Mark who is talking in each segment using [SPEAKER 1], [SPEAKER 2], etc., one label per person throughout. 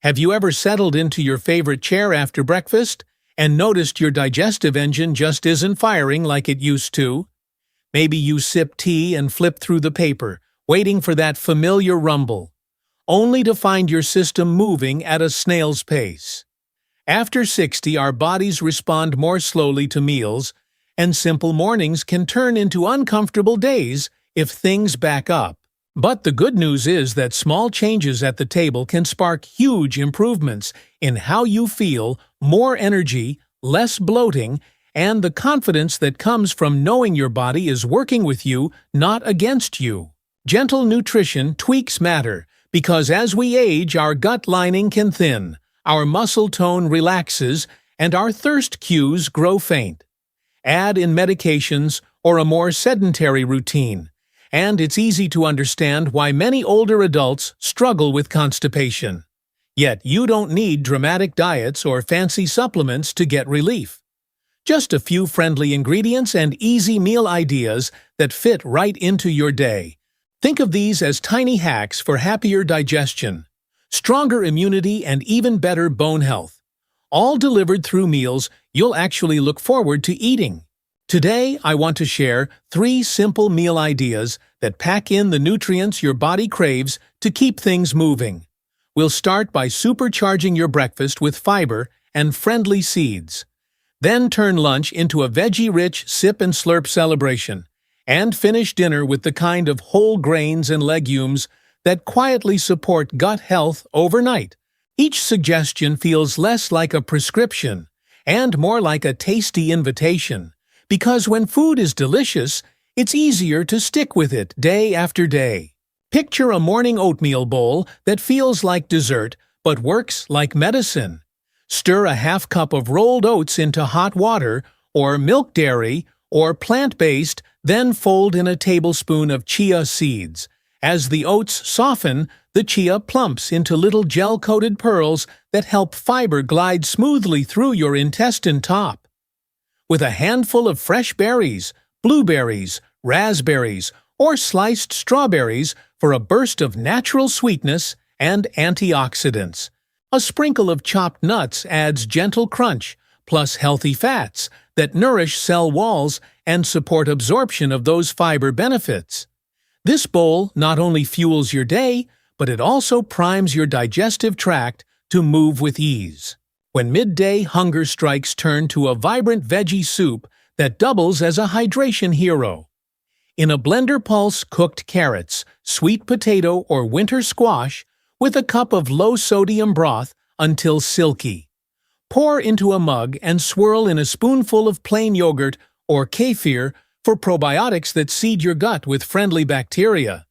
[SPEAKER 1] Have you ever settled into your favorite chair after breakfast and noticed your digestive engine just isn't firing like it used to? Maybe you sip tea and flip through the paper, waiting for that familiar rumble, only to find your system moving at a snail's pace. After 60, our bodies respond more slowly to meals, and simple mornings can turn into uncomfortable days if things back up. But the good news is that small changes at the table can spark huge improvements in how you feel, more energy, less bloating, and the confidence that comes from knowing your body is working with you, not against you. Gentle nutrition tweaks matter, because as we age, our gut lining can thin, our muscle tone relaxes, and our thirst cues grow faint. Add in medications or a more sedentary routine, and it's easy to understand why many older adults struggle with constipation. Yet you don't need dramatic diets or fancy supplements to get relief. Just a few friendly ingredients and easy meal ideas that fit right into your day. Think of these as tiny hacks for happier digestion, stronger immunity, and even better bone health. All delivered through meals you'll actually look forward to eating. Today, I want to share 3 simple meal ideas that pack in the nutrients your body craves to keep things moving. We'll start by supercharging your breakfast with fiber and friendly seeds. Then turn lunch into a veggie-rich sip and slurp celebration, and finish dinner with the kind of whole grains and legumes that quietly support gut health overnight. Each suggestion feels less like a prescription and more like a tasty invitation, because when food is delicious, it's easier to stick with it day after day. Picture a morning oatmeal bowl that feels like dessert but works like medicine. Stir a half cup of rolled oats into hot water, or milk dairy, or plant-based, then fold in a tablespoon of chia seeds. As the oats soften, the chia plumps into little gel-coated pearls that help fiber glide smoothly through your intestine top. With a handful of fresh berries, blueberries, raspberries, or sliced strawberries for a burst of natural sweetness and antioxidants. A sprinkle of chopped nuts adds gentle crunch, plus healthy fats that nourish cell walls and support absorption of those fiber benefits. This bowl not only fuels your day, but it also primes your digestive tract to move with ease. When midday hunger strikes, turn to a vibrant veggie soup that doubles as a hydration hero. In a blender, pulse cooked carrots, sweet potato, or winter squash with a cup of low-sodium broth until silky. Pour into a mug and swirl in a spoonful of plain yogurt or kefir for probiotics that seed your gut with friendly bacteria.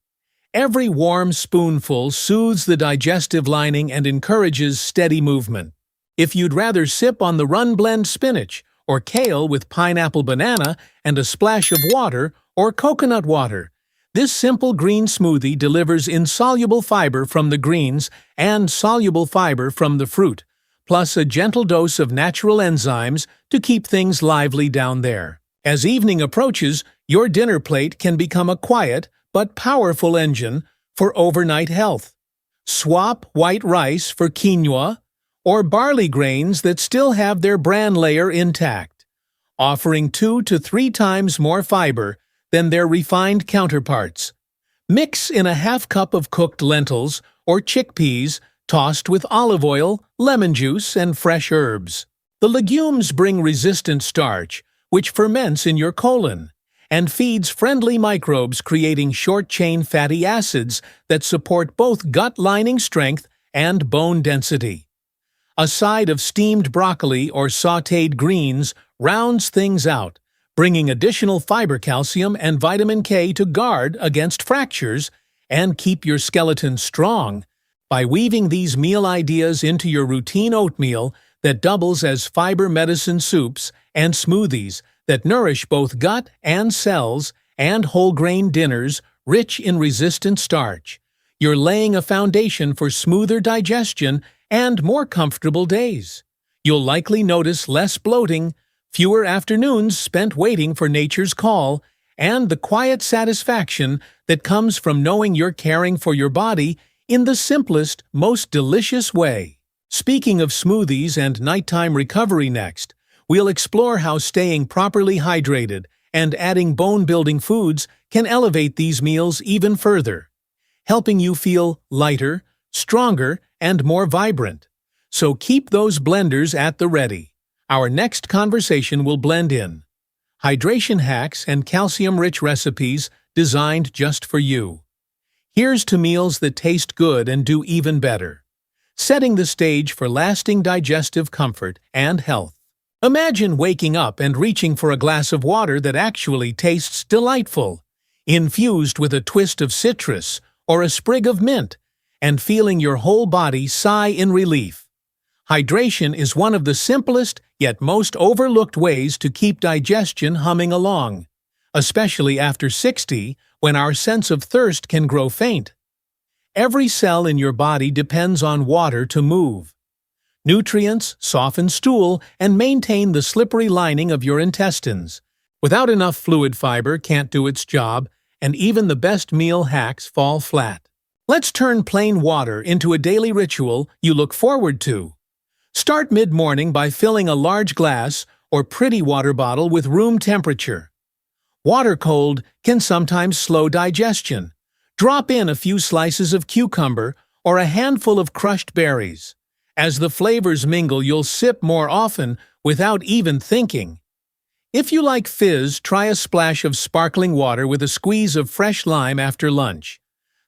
[SPEAKER 1] Every warm spoonful soothes the digestive lining and encourages steady movement. If you'd rather sip on the run, blend spinach or kale with pineapple banana and a splash of water or coconut water. This simple green smoothie delivers insoluble fiber from the greens and soluble fiber from the fruit, plus a gentle dose of natural enzymes to keep things lively down there. As evening approaches, your dinner plate can become a quiet but powerful engine for overnight health. Swap white rice for quinoa or barley grains that still have their bran layer intact, offering 2 to 3 times more fiber than their refined counterparts. Mix in a half cup of cooked lentils or chickpeas tossed with olive oil, lemon juice, and fresh herbs. The legumes bring resistant starch, which ferments in your colon, and feeds friendly microbes, creating short-chain fatty acids that support both gut lining strength and bone density. A side of steamed broccoli or sautéed greens rounds things out, bringing additional fiber, calcium, and vitamin K to guard against fractures and keep your skeleton strong. By weaving these meal ideas into your routine, oatmeal that doubles as fiber medicine soups and smoothies that nourish both gut and cells, and whole grain dinners rich in resistant starch, you're laying a foundation for smoother digestion and more comfortable days. You'll likely notice less bloating, fewer afternoons spent waiting for nature's call, and the quiet satisfaction that comes from knowing you're caring for your body in the simplest, most delicious way. Speaking of smoothies and nighttime recovery next, we'll explore how staying properly hydrated and adding bone-building foods can elevate these meals even further, helping you feel lighter, stronger, and more vibrant. So keep those blenders at the ready. Our next conversation will blend in hydration hacks and calcium-rich recipes designed just for you. Here's to meals that taste good and do even better, setting the stage for lasting digestive comfort and health. Imagine waking up and reaching for a glass of water that actually tastes delightful, infused with a twist of citrus or a sprig of mint, and feeling your whole body sigh in relief. Hydration is one of the simplest yet most overlooked ways to keep digestion humming along, especially after 60, when our sense of thirst can grow faint. Every cell in your body depends on water to move. Nutrients soften stool and maintain the slippery lining of your intestines. Without enough fluid, fiber can't do its job, and even the best meal hacks fall flat. Let's turn plain water into a daily ritual you look forward to. Start mid-morning by filling a large glass or pretty water bottle with room temperature. Water cold can sometimes slow digestion. Drop in a few slices of cucumber or a handful of crushed berries. As the flavors mingle, you'll sip more often without even thinking. If you like fizz, try a splash of sparkling water with a squeeze of fresh lime after lunch.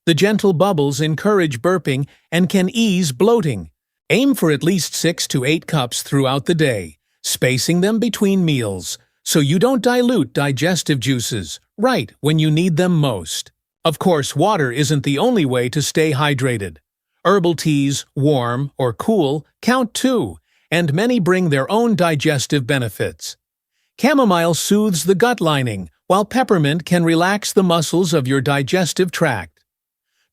[SPEAKER 1] The gentle bubbles encourage burping and can ease bloating. Aim for at least 6 to 8 cups throughout the day, spacing them between meals, so you don't dilute digestive juices right when you need them most. Of course, water isn't the only way to stay hydrated. Herbal teas, warm or cool, count too, and many bring their own digestive benefits. Chamomile soothes the gut lining, while peppermint can relax the muscles of your digestive tract.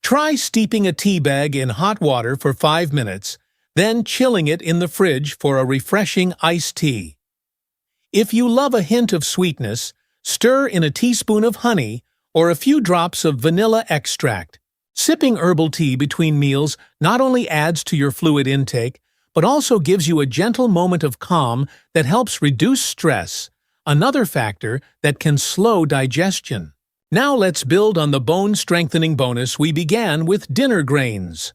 [SPEAKER 1] Try steeping a tea bag in hot water for 5 minutes, then chilling it in the fridge for a refreshing iced tea. If you love a hint of sweetness, stir in a teaspoon of honey or a few drops of vanilla extract. Sipping herbal tea between meals not only adds to your fluid intake, but also gives you a gentle moment of calm that helps reduce stress, another factor that can slow digestion. Now let's build on the bone-strengthening bonus we began with dinner grains.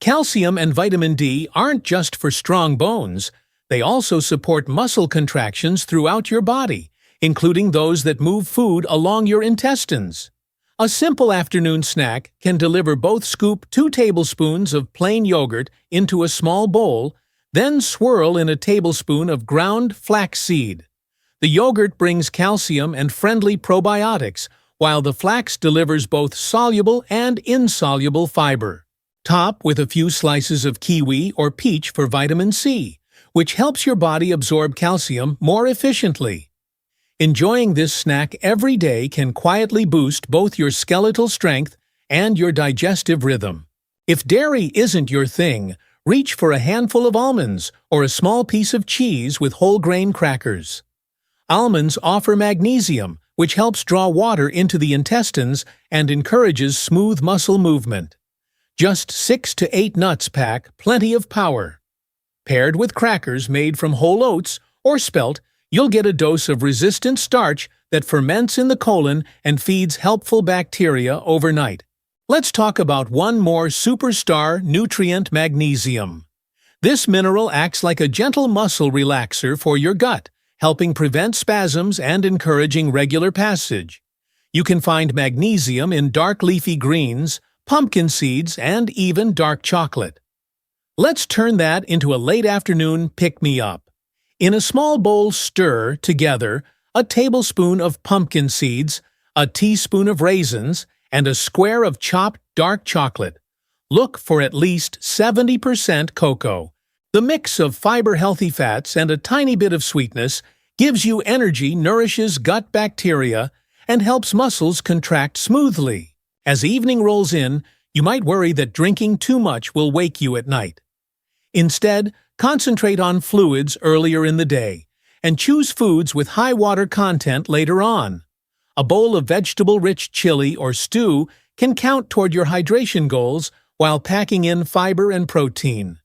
[SPEAKER 1] Calcium and vitamin D aren't just for strong bones, they also support muscle contractions throughout your body, including those that move food along your intestines. A simple afternoon snack can deliver both. Scoop 2 tablespoons of plain yogurt into a small bowl, then swirl in a tablespoon of ground flaxseed. The yogurt brings calcium and friendly probiotics, while the flax delivers both soluble and insoluble fiber. Top with a few slices of kiwi or peach for vitamin C, which helps your body absorb calcium more efficiently. Enjoying this snack every day can quietly boost both your skeletal strength and your digestive rhythm. If dairy isn't your thing, reach for a handful of almonds or a small piece of cheese with whole grain crackers. Almonds offer magnesium, which helps draw water into the intestines and encourages smooth muscle movement. Just 6 to 8 nuts pack plenty of power. Paired with crackers made from whole oats or spelt, you'll get a dose of resistant starch that ferments in the colon and feeds helpful bacteria overnight. Let's talk about one more superstar nutrient: magnesium. This mineral acts like a gentle muscle relaxer for your gut, helping prevent spasms and encouraging regular passage. You can find magnesium in dark leafy greens, pumpkin seeds, and even dark chocolate. Let's turn that into a late afternoon pick-me-up. In a small bowl, stir together a tablespoon of pumpkin seeds, a teaspoon of raisins, and a square of chopped dark chocolate. Look for at least 70% cocoa. The mix of fiber-healthy fats and a tiny bit of sweetness gives you energy, nourishes gut bacteria, and helps muscles contract smoothly. As evening rolls in, you might worry that drinking too much will wake you at night. Instead, concentrate on fluids earlier in the day, and choose foods with high water content later on. A bowl of vegetable-rich chili or stew can count toward your hydration goals while packing in fiber and protein.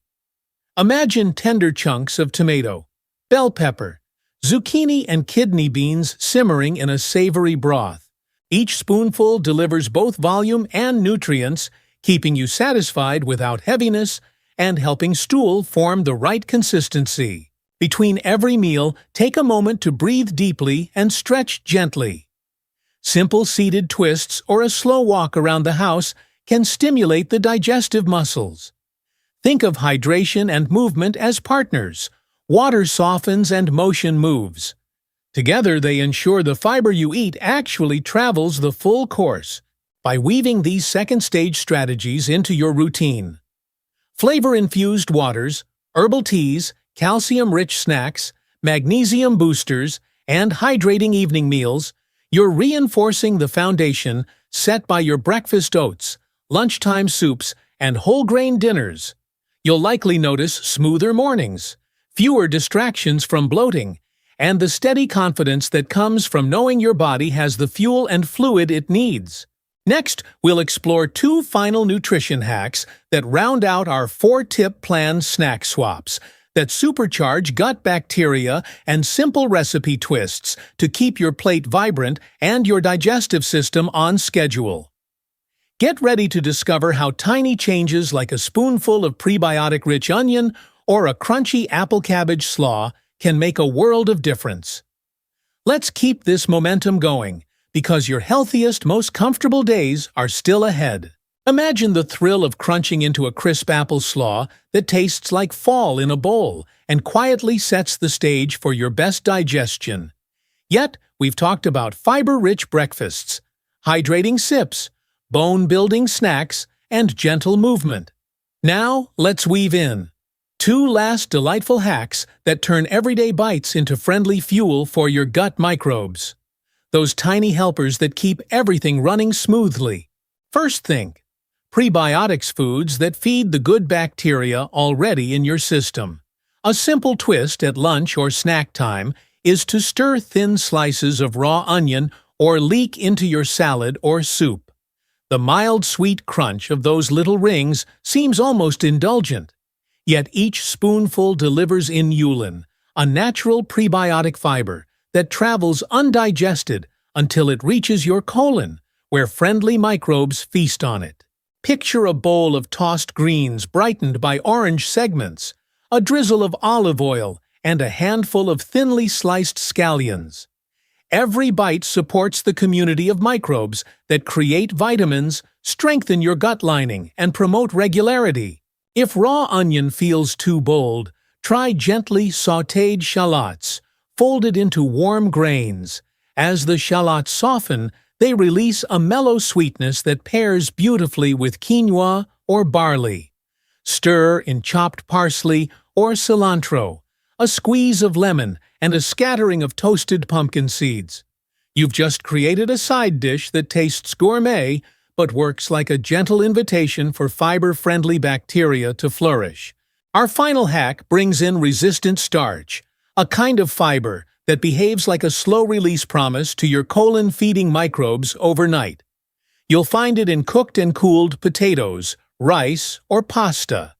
[SPEAKER 1] Imagine tender chunks of tomato, bell pepper, zucchini, and kidney beans simmering in a savory broth. Each spoonful delivers both volume and nutrients, keeping you satisfied without heaviness and helping stool form the right consistency. Between every meal, take a moment to breathe deeply and stretch gently. Simple seated twists or a slow walk around the house can stimulate the digestive muscles. Think of hydration and movement as partners. Water softens and motion moves. Together, they ensure the fiber you eat actually travels the full course. By weaving these second-stage strategies into your routine, flavor-infused waters, herbal teas, calcium-rich snacks, magnesium boosters, and hydrating evening meals, you're reinforcing the foundation set by your breakfast oats, lunchtime soups, and whole-grain dinners. You'll likely notice smoother mornings, fewer distractions from bloating, and the steady confidence that comes from knowing your body has the fuel and fluid it needs. Next, we'll explore 2 final nutrition hacks that round out our 4-tip plan snack swaps that supercharge gut bacteria and simple recipe twists to keep your plate vibrant and your digestive system on schedule. Get ready to discover how tiny changes like a spoonful of prebiotic-rich onion or a crunchy apple cabbage slaw can make a world of difference. Let's keep this momentum going, because your healthiest, most comfortable days are still ahead. Imagine the thrill of crunching into a crisp apple slaw that tastes like fall in a bowl and quietly sets the stage for your best digestion. Yet, we've talked about fiber-rich breakfasts, hydrating sips, bone-building snacks, and gentle movement. Now, let's weave in 2 last delightful hacks that turn everyday bites into friendly fuel for your gut microbes. Those tiny helpers that keep everything running smoothly. First thing, prebiotics foods that feed the good bacteria already in your system. A simple twist at lunch or snack time is to stir thin slices of raw onion or leek into your salad or soup. The mild sweet crunch of those little rings seems almost indulgent. Yet each spoonful delivers inulin, a natural prebiotic fiber that travels undigested until it reaches your colon, where friendly microbes feast on it. Picture a bowl of tossed greens brightened by orange segments, a drizzle of olive oil, and a handful of thinly sliced scallions. Every bite supports the community of microbes that create vitamins, strengthen your gut lining, and promote regularity. If raw onion feels too bold, try gently sautéed shallots, folded into warm grains. As the shallots soften, they release a mellow sweetness that pairs beautifully with quinoa or barley. Stir in chopped parsley or cilantro, a squeeze of lemon, and a scattering of toasted pumpkin seeds. You've just created a side dish that tastes gourmet but works like a gentle invitation for fiber-friendly bacteria to flourish. Our final hack brings in resistant starch, a kind of fiber that behaves like a slow-release promise to your colon-feeding microbes overnight. You'll find it in cooked and cooled potatoes, rice, or pasta.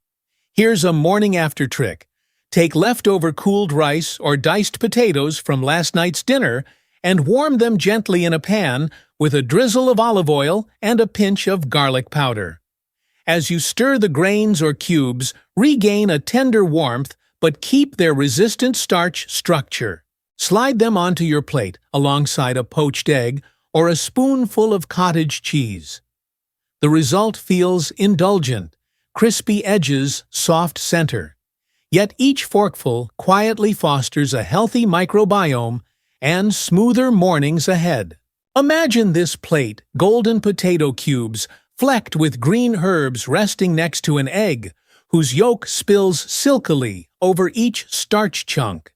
[SPEAKER 1] Here's a morning-after trick. Take leftover cooled rice or diced potatoes from last night's dinner and warm them gently in a pan with a drizzle of olive oil and a pinch of garlic powder. As you stir the grains or cubes, regain a tender warmth but keep their resistant starch structure. Slide them onto your plate alongside a poached egg or a spoonful of cottage cheese. The result feels indulgent, crispy edges, soft center. Yet each forkful quietly fosters a healthy microbiome and smoother mornings ahead. Imagine this plate, golden potato cubes, flecked with green herbs resting next to an egg, whose yolk spills silkily over each starch chunk.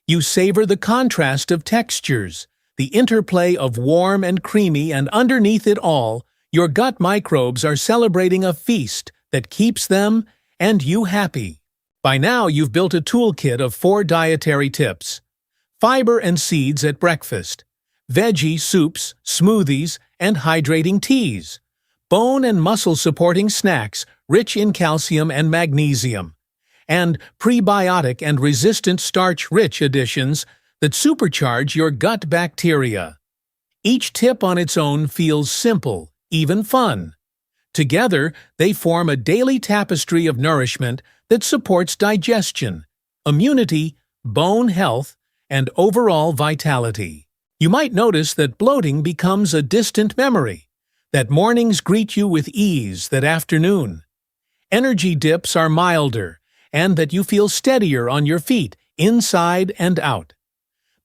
[SPEAKER 1] You savor the contrast of textures, the interplay of warm and creamy, and underneath it all, your gut microbes are celebrating a feast that keeps them and you happy. By now, you've built a toolkit of 4 dietary tips: fiber and seeds at breakfast, veggie soups, smoothies, and hydrating teas, bone and muscle-supporting snacks rich in calcium and magnesium, and prebiotic and resistant starch-rich additions that supercharge your gut bacteria. Each tip on its own feels simple, even fun. Together, they form a daily tapestry of nourishment that supports digestion, immunity, bone health, and overall vitality. You might notice that bloating becomes a distant memory, that mornings greet you with ease that afternoon. Energy dips are milder, and that you feel steadier on your feet, inside and out.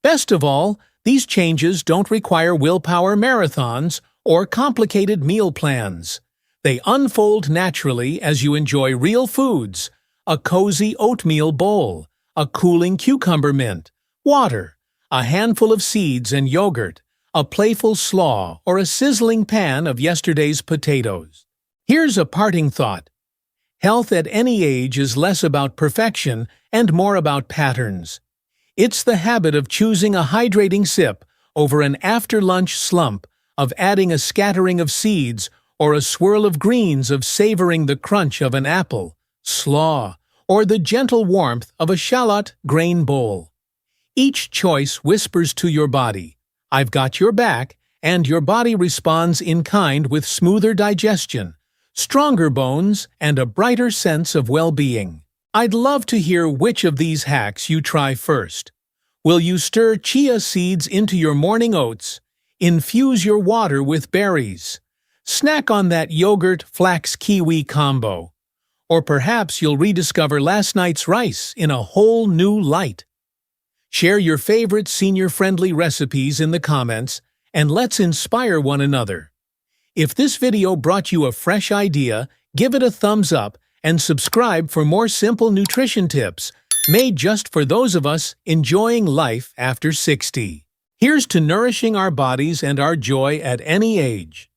[SPEAKER 1] Best of all, these changes don't require willpower marathons or complicated meal plans. They unfold naturally as you enjoy real foods, a cozy oatmeal bowl, a cooling cucumber mint, water, a handful of seeds and yogurt, a playful slaw, or a sizzling pan of yesterday's potatoes. Here's a parting thought. Health at any age is less about perfection and more about patterns. It's the habit of choosing a hydrating sip over an after-lunch slump, of adding a scattering of seeds or a swirl of greens, of savoring the crunch of an apple, slaw, or the gentle warmth of a shallot grain bowl. Each choice whispers to your body, "I've got your back," and your body responds in kind with smoother digestion, stronger bones, and a brighter sense of well-being. I'd love to hear which of these hacks you try first. Will you stir chia seeds into your morning oats, infuse your water with berries, snack on that yogurt flax kiwi combo, or perhaps you'll rediscover last night's rice in a whole new light? Share your favorite senior-friendly recipes in the comments, and let's inspire one another. If this video brought you a fresh idea, give it a thumbs up and subscribe for more simple nutrition tips made just for those of us enjoying life after 60. Here's to nourishing our bodies and our joy at any age.